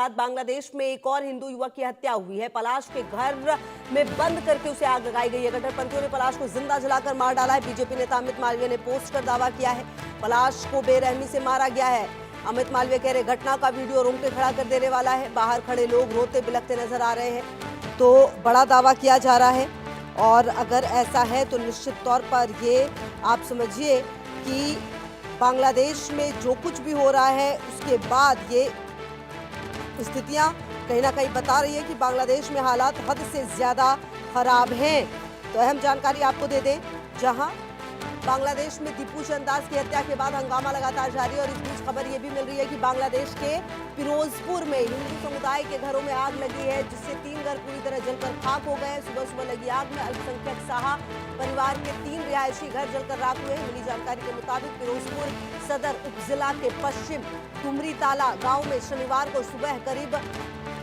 हालात बांग्लादेश में एक और हिंदू युवक की हत्या हुई है। पलाश के घर में बंद करके उसे आग लगाई गई है। कट्टरपंथियों ने पलाश को जिंदा जलाकर मार डाला है। बीजेपी नेता अमित मालवीय ने पोस्ट कर दावा किया है पलाश को बेरहमी से मारा गया है। अमित मालवीय कह रहे घटना का वीडियो रोंगटे खड़ा कर देने वाला है। बाहर खड़े लोग रोते बिलखते नजर आ रहे हैं। तो बड़ा दावा किया जा रहा है और अगर ऐसा है तो निश्चित तौर पर ये आप समझिए कि बांग्लादेश में जो कुछ भी हो रहा है उसके बाद ये स्थितियां कहीं ना कहीं बता रही है कि बांग्लादेश में हालात हद से ज्यादा खराब हैं। तो अहम जानकारी आपको दे दें, जहां बांग्लादेश में दीपू चंद दास की हत्या के बाद हंगामा लगातार जारी है और इस बीच खबर यह भी मिल रही है कि बांग्लादेश के फिरोजपुर में हिंदू समुदाय के घरों में आग लगी है, जिससे 3 घर पूरी तरह जलकर खाक हो गए। सुबह सुबह लगी आग में अल्पसंख्यक साहा परिवार के 3 रिहायशी घर जलकर राख हुए। मिली जानकारी के मुताबिक फिरोजपुर सदर उपजिला के पश्चिम तुमरी ताला गाँव में शनिवार को सुबह करीब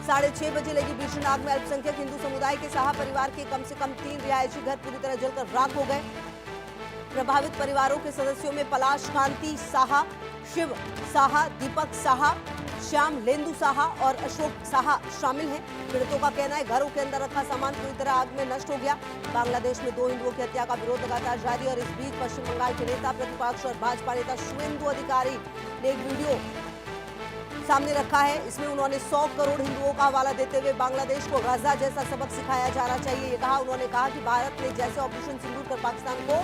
6:30 बजे लगी भीषण आग में अल्पसंख्यक हिंदू समुदाय के साहा परिवार के कम से कम 3 रिहायशी घर पूरी तरह जलकर राख हो गए। प्रभावित परिवारों के सदस्यों में पलाश कांति साहा, शिव साहा, दीपक साहा, श्याम लेंदु साहा और अशोक साहा शामिल हैं। पीड़ितों का कहना है घरों के अंदर रखा सामान पूरी तरह आग में नष्ट हो गया। बांग्लादेश में 2 हिंदुओं की हत्या का विरोध लगातार जारी और इस बीच पश्चिम बंगाल के नेता प्रतिपक्ष और भाजपा नेता शुवेंदु अधिकारी ने एक वीडियो सामने रखा है। इसमें उन्होंने 100 करोड़ हिंदुओं का हवाला देते हुए बांग्लादेश को गाजा जैसा सबक सिखाया जाना चाहिए ये कहा। उन्होंने कहा कि भारत ने जैसे ऑपरेशन सिंदूर कर पाकिस्तान को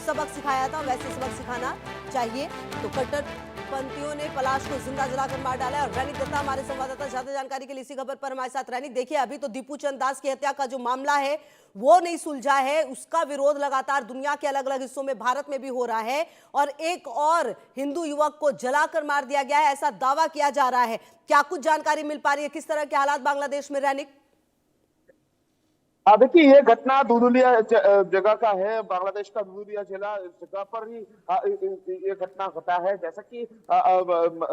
सबक सिखाया था वैसे सबक सिखाना चाहिए। तो कट्टरपंथियों ने पलाश को जिंदा जलाकर मार डाला है। और रैनिक दत्ता हमारे संवाददाता ज्यादा जानकारी के लिए इसी खबर पर हमारे साथ। रैनिक, देखिए अभी तो दीपू चंद दास की हत्या का जो मामला है वो नहीं सुलझा है, उसका विरोध लगातार दुनिया के अलग अलग हिस्सों में, भारत में भी हो रहा है और एक और हिंदू युवक को जलाकर मार दिया गया है ऐसा दावा किया जा रहा है। क्या कुछ जानकारी मिल पा रही है, किस तरह के हालात बांग्लादेश में? रैनिक, देखिए ये घटना दुधुलिया जगह का है, बांग्लादेश का दुधुलिया जिला, इस जगह पर ही ये घटना घटा है। जैसा कि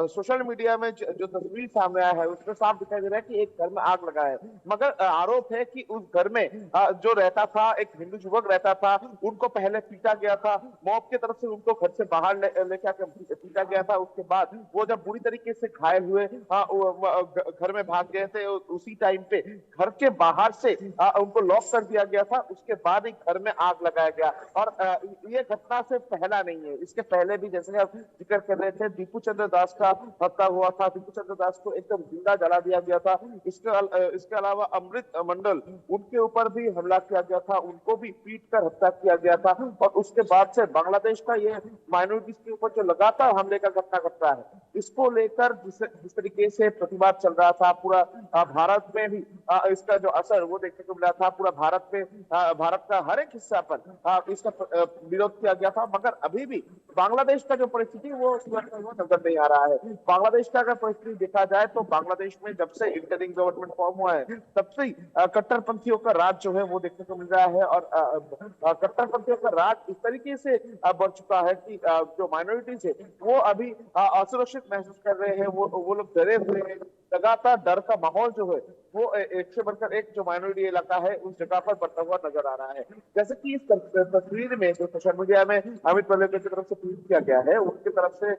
सोशल मीडिया में जो तस्वीर सामने आया है उसमें साफ दिखाई दे रहा है कि एक घर में आग लगा है। मगर आरोप है कि उस घर में जो रहता था, एक हिंदू युवक रहता था, उनको पहले पीटा गया था। मॉब की तरफ से उनको घर से बाहर लेके आकर पीटा गया था। उसके बाद वो जब बुरी तरीके से घायल हुए घर में भाग गए थे, उसी टाइम पे घर के बाहर से उनको लॉक कर दिया गया था। उसके बाद ही घर में आग लगाया गया। और ये घटना से पहला नहीं है, इसके पहले भी जैसे आप जिक्र कर रहे थे दीपू चंद्र दास का हत्या हुआ था। दीपू चंद्र दास को एकदम जिंदा जला दिया गया था। इसके अलावा अमृत मंडल, उनके ऊपर भी हमला किया गया था, उनको भी पीट कर हत्या किया गया था। और उसके बाद से बांग्लादेश का ये माइनॉरिटीज के ऊपर जो लगातार हमले का घटना घट रहा है, इसको लेकर जिस तरीके से प्रतिवाद चल रहा था पूरा भारत में भी इसका जो असर वो देखने को मिला था। पूरा भारत में भारत का हर एक हिस्सा पर इसका विरोध किया गया था। मगर अभी भी बांग्लादेश का जो परिस्थिति वो नजर नहीं आ रहा है। बांग्लादेश का अगर परिस्थिति देखा जाए तो बांग्लादेश में जब से इंटरिम गवर्नमेंट फॉर्म हुआ है तब से कट्टरपंथियों का राज जो है वो देखने को मिल रहा है। और कट्टरपंथियों का राज इस तरीके से बढ़ चुका है कि जो माइनॉरिटीज है वो अभी असुरक्षित महसूस कर रहे हैं। वो लोग डरे हुए हैं। लगातार डर का माहौल जो है वो एक से बढ़कर एक जो माइनॉरिटी इलाका है उस जगह पर बढ़ता हुआ नजर आ रहा है। जैसे कि इस तस्वीर में जो सोशल मीडिया में अमित मालवीय की तरफ से ट्वीट किया गया है, उनकी तरफ से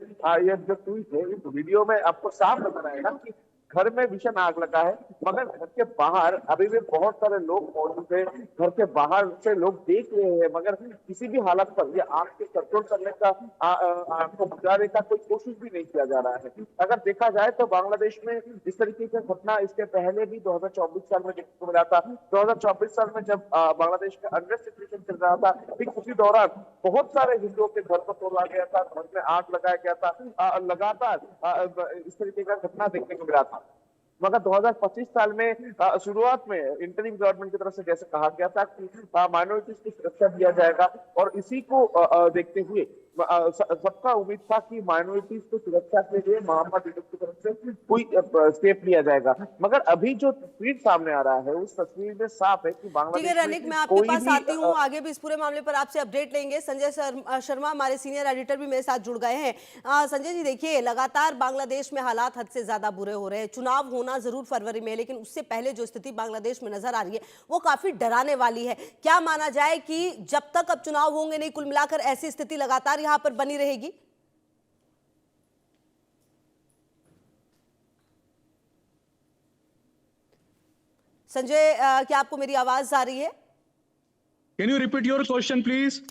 ये जो ट्वीट है, इस वीडियो में आपको साफ नजर आएगा कि घर में भीषण आग लगा है। मगर घर के बाहर अभी भी बहुत सारे लोग मौजूद हैं। घर के बाहर से लोग देख रहे हैं, मगर किसी भी हालत पर ये आग को कंट्रोल करने का आग को बुझाने का कोई कोशिश भी नहीं किया जा रहा है। अगर देखा जाए तो बांग्लादेश में इस तरीके की घटना इसके पहले भी 2024 साल में देखने को मिला था। 2024 साल में जब बांग्लादेश का अनरेस्ट सिचुएशन चल रहा था, ठीक उसी दौरान बहुत सारे हिंदुओं के घर को तोड़ा गया था, घर में आग लगाया गया था। लगातार इस तरीके का घटना देखने को मिला था। मगर 2025 साल में शुरुआत में इंटरिम गवर्नमेंट की तरफ से जैसे कहा गया था कि माइनॉरिटीज को सुरक्षा दिया जाएगा और इसी को देखते हुए सबका उम्मीद था कि माइनॉरिटीज को सुरक्षा के लिए मोहम्मद यूनुस की तरफ से कोई स्टेप लिया जाएगा। मगर अभी जो तस्वीर सामने आ रहा है उस तस्वीर में साफ है कि ठीक है रनिक, मैं आपके पास आती हूँ, आगे भी इस पूरे मामले पर आपसे अपडेट लेंगे। संजय शर्मा हमारे सीनियर एडिटर भी मेरे साथ जुड़ गए हैं। संजय जी, देखिए लगातार बांग्लादेश में हालात हद से ज्यादा बुरे हो रहे हैं। चुनाव होना जरूर फरवरी में, लेकिन उससे पहले जो स्थिति बांग्लादेश में नजर आ रही है वो काफी डराने वाली है। क्या माना जाए कि जब तक अब चुनाव होंगे नहीं, कुल मिलाकर ऐसी स्थिति लगातार यहाँ पर बनी रहेगी? संजय, क्या आपको मेरी आवाज आ रही है? Can you repeat your question please?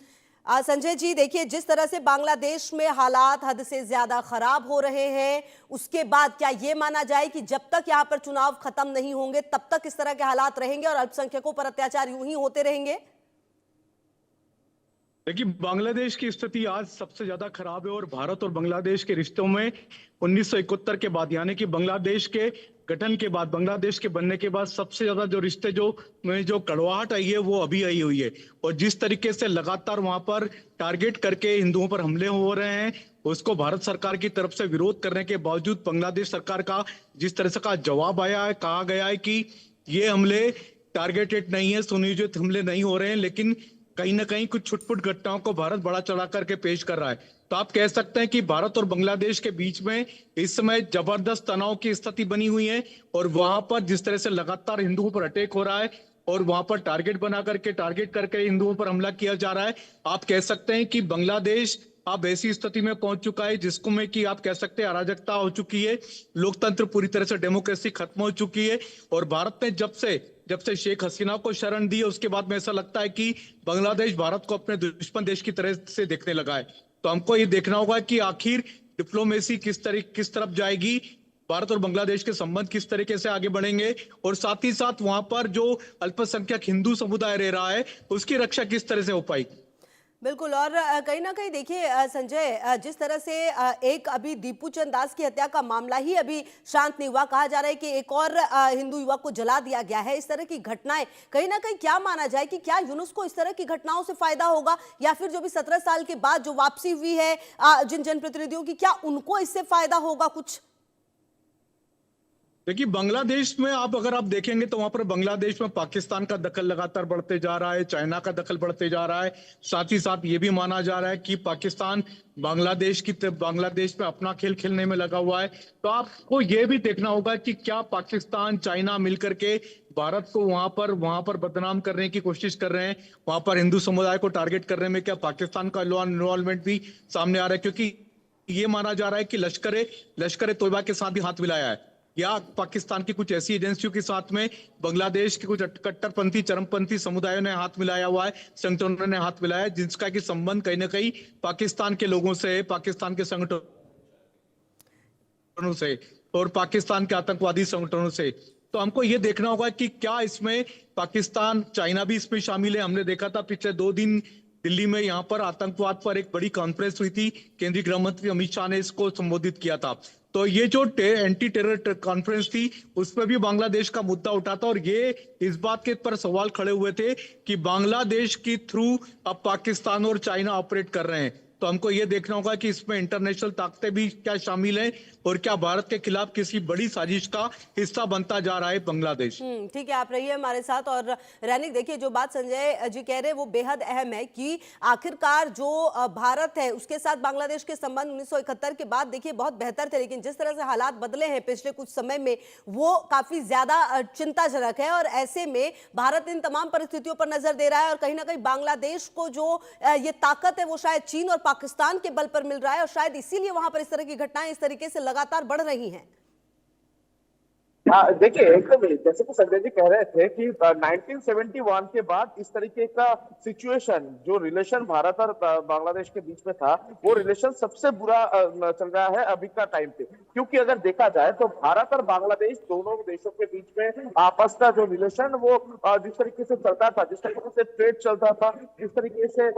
Sanjay ji, देखिए, जिस तरह से बांग्लादेश में हालात हद से ज्यादा खराब हो रहे हैं, उसके बाद क्या ये माना जाए कि जब तक यहाँ पर चुनाव खत्म नहीं होंगे तब तक इस तरह के हालात रहेंगे और अल्पसंख्यकों पर अत्याचार यूं ही होते रहेंगे? देखिए, बांग्लादेश की स्थिति आज सबसे ज्यादा खराब है और भारत और बांग्लादेश के रिश्तों में 1971 के बाद, यानी कि बांग्लादेश के गठन के बाद, बांग्लादेश के बनने के बाद सबसे ज्यादा जो रिश्ते में जो कड़वाहट आई है वो अभी आई हुई है। और जिस तरीके से लगातार वहां पर टारगेट करके हिंदुओं पर हमले हो रहे हैं, उसको भारत सरकार की तरफ से विरोध करने के बावजूद बांग्लादेश सरकार का जिस तरह से का जवाब आया है, कहा गया है कि ये हमले टारगेटेड नहीं है, सुनियोजित हमले नहीं हो रहे हैं, लेकिन कहीं ना कहीं कुछ छुटपुट घटनाओं को भारत बड़ा चढ़ा करके पेश कर रहा है। तो आप कह सकते हैं कि भारत और बांग्लादेश के बीच में इस समय जबरदस्त तनाव की स्थिति बनी हुई है और वहां पर जिस तरह से लगातार हिंदुओं पर अटैक हो रहा है और वहां पर टारगेट करके हिंदुओं पर हमला किया जा रहा है, आप कह सकते हैं कि बांग्लादेश अब ऐसी स्थिति में पहुंच चुका है जिसको में कि आप कह सकते हैं अराजकता हो चुकी है, लोकतंत्र पूरी तरह से, डेमोक्रेसी खत्म हो चुकी है। और भारत ने जब से शेख हसीना को शरण दी है, उसके बाद में ऐसा लगता है कि बांग्लादेश भारत को अपने दुश्मन देश की तरह से देखने लगा है। तो हमको ये देखना होगा कि आखिर डिप्लोमेसी किस तरफ जाएगी, भारत और बांग्लादेश के संबंध किस तरीके से आगे बढ़ेंगे और साथ ही साथ वहां पर जो अल्पसंख्यक हिंदू समुदाय रह रहा है उसकी रक्षा किस तरह से हो पाएगी। बिल्कुल। और कहीं ना कहीं देखिए संजय, जिस तरह से एक अभी दीपू चंद दास की हत्या का मामला ही अभी शांत नहीं हुआ, कहा जा रहा है कि एक और हिंदू युवक को जला दिया गया है। इस तरह की घटनाएं, कहीं ना कहीं क्या माना जाए कि क्या यूनुस को इस तरह की घटनाओं से फायदा होगा, या फिर जो भी 17 साल के बाद जो वापसी हुई है जिन जनप्रतिनिधियों की, क्या उनको इससे फायदा होगा कुछ? देखिए, बांग्लादेश में अगर आप देखेंगे तो वहां पर बांग्लादेश में पाकिस्तान का दखल लगातार बढ़ते जा रहा है, चाइना का दखल बढ़ते जा रहा है। साथ ही साथ ये भी माना जा रहा है कि पाकिस्तान बांग्लादेश में अपना खेल खेलने में लगा हुआ है। तो आपको ये भी देखना होगा कि क्या पाकिस्तान, चाइना मिलकर के भारत को वहां पर बदनाम करने की कोशिश कर रहे हैं, वहां पर हिंदू समुदाय को टारगेट करने में क्या पाकिस्तान का इन्वॉल्वमेंट भी सामने आ रहा है? क्योंकि ये माना जा रहा है कि लश्कर तोयबा के साथ भी हाथ मिलाया है, या पाकिस्तान की कुछ ऐसी एजेंसियों के साथ में बांग्लादेश के कुछ कट्टरपंथी, चरमपंथी समुदायों ने हाथ मिलाया हुआ है, संगठनों ने हाथ मिलाया है, जिसका कि संबंध कहीं ना कहीं पाकिस्तान के लोगों से, पाकिस्तान के संगठनों से और पाकिस्तान के आतंकवादी संगठनों से। तो हमको ये देखना होगा कि क्या इसमें पाकिस्तान, चाइना भी इसमें शामिल है। हमने देखा था पिछले 2 दिन दिल्ली में यहाँ पर आतंकवाद पर एक बड़ी कॉन्फ्रेंस हुई थी, केंद्रीय गृह मंत्री अमित शाह ने इसको संबोधित किया था। तो ये जो एंटी टेरर कॉन्फ्रेंस थी उसमें भी बांग्लादेश का मुद्दा उठा था और ये इस बात के पर सवाल खड़े हुए थे कि बांग्लादेश की थ्रू अब पाकिस्तान और चाइना ऑपरेट कर रहे हैं। तो हमको ये देखना होगा कि इसमें इंटरनेशनल ताकतें भी क्या शामिल हैं और क्या भारत के खिलाफ किसी बड़ी साजिश का हिस्सा बनता जा रहा है बांग्लादेश। ठीक है, आप रहिए हमारे साथ। और रैनिक, देखिए, जो बात संजय जी कह रहे हैं वो बेहद अहम है कि आखिरकार जो भारत है उसके साथ बांग्लादेश के संबंध 1971 के बाद देखिए बहुत बेहतर थे, लेकिन जिस तरह से हालात बदले हैं पिछले कुछ समय में वो काफी ज्यादा चिंताजनक है। और ऐसे में भारत इन तमाम परिस्थितियों पर नजर दे रहा है और कहीं ना कहीं बांग्लादेश को जो ये ताकत है वो शायद चीन और पाकिस्तान के बल पर मिल रहा है और शायद इसीलिए वहां पर इस तरह की घटनाएं इस तरीके से लगातार बढ़ रही हैं। देखिए, एकदम जैसे कि संजय जी कह रहे थे कि 1971 के बाद इस तरीके का सिचुएशन, जो रिलेशन भारत और बांग्लादेश के बीच में था, वो रिलेशन सबसे बुरा चल रहा है अभी का टाइम पे। क्योंकि अगर देखा जाए तो भारत और बांग्लादेश दोनों देशों के बीच में आपस का जो रिलेशन वो जिस तरीके से चलता था, जिस तरीके से ट्रेड चलता था, जिस तरीके से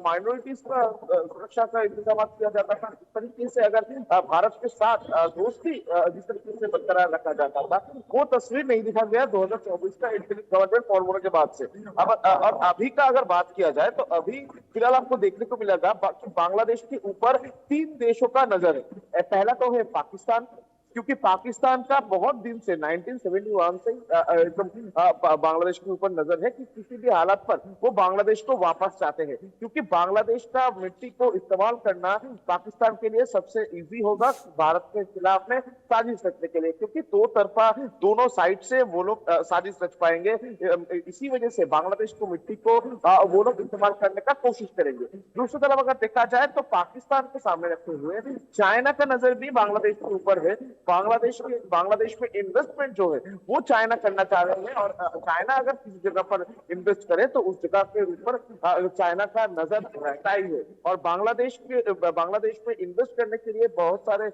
माइनॉरिटीज का सुरक्षा का इंतजाम किया जाता था, जिस तरीके से अगर भारत के साथ दोस्ती जिस तरीके से बरकरार रखा जाता था, वो तस्वीर नहीं दिखा गया 2024 का गवर्नमेंट फॉर्मूला के बाद से। अब और अभी का अगर बात किया जाए तो अभी फिलहाल आपको देखने को मिलेगा कि बांग्लादेश के ऊपर 3 देशों का नजर है। पहला तो है पाकिस्तान, क्योंकि पाकिस्तान का बहुत दिन से 1971 से एकदम बांग्लादेश के ऊपर नजर है कि किसी भी हालत पर वो बांग्लादेश को वापस चाहते हैं, क्योंकि बांग्लादेश का मिट्टी को इस्तेमाल करना पाकिस्तान के लिए सबसे इजी होगा भारत के खिलाफ में साजिश रचने के लिए, क्योंकि दो तरफा दोनों साइड से वो लोग साजिश रच पाएंगे। इसी वजह से बांग्लादेश को मिट्टी को वो लोग इस्तेमाल करने का कोशिश करेंगे। दूसरी तरफ अगर देखा जाए तो पाकिस्तान को सामने रखते हुए चाइना का नजर भी बांग्लादेश के ऊपर है। बांग्लादेश में इन्वेस्टमेंट जो है वो चाइना करना चाह रहे हैं, और चाइना अगर किसी जगह पर इन्वेस्ट करे तो उस जगह के ऊपर चाइना का नजर रहता ही है। और बांग्लादेश में इन्वेस्ट करने के लिए बहुत सारे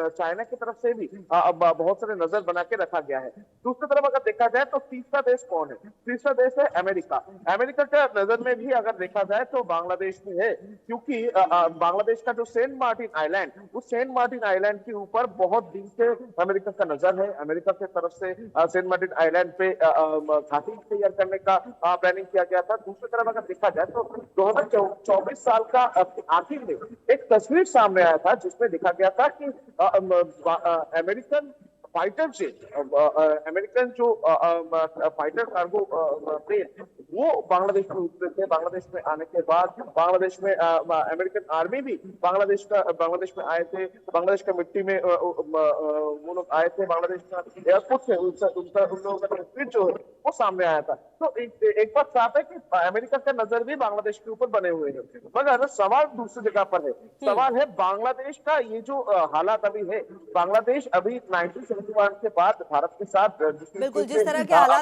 चाइना की तरफ से भी बहुत सारे नजर बना के रखा गया है। दूसरी तरफ अगर देखा जाए तो तीसरा देश कौन है? तीसरा देश है अमेरिका। अमेरिका का नजर में भी अगर देखा जाए तो बांग्लादेश में है, क्योंकि बांग्लादेश का जो सेंट मार्टिन आइलैंड, उस सेंट मार्टिन आइलैंड के ऊपर बहुत दिन से अमेरिका का नजर है। अमेरिका की तरफ से सेंट मार्टिन आइलैंड पे घाटी तैयार करने का प्लानिंग किया गया था। दूसरी तरफ अगर देखा जाए तो 2024 साल का आखिर में एक तस्वीर सामने आया था जिसमें देखा गया था कि अमेरिकन फाइटर जेट, अमेरिकन जो फाइटर कार्गो प्लेन वो बांग्लादेश में उतरे थे। बांग्लादेश में आने के बाद बांग्लादेश में अमेरिकन आर्मी भी बांग्लादेश में आए थे। बांग्लादेश का मिट्टी में वो लोग आए थे। बांग्लादेश का एयरपोर्ट से उन लोगों का तस्वीर जो है वो सामने आया था। तो एक बात साफ है कि अमेरिका का नजर भी बांग्लादेश के ऊपर बने हुए हैं। मगर सवाल दूसरी जगह पर है। सवाल है बांग्लादेश का ये जो हालात अभी है, बांग्लादेश अभी 1971 के बाद भारत के साथ बिल्कुल जिस तरह के हालात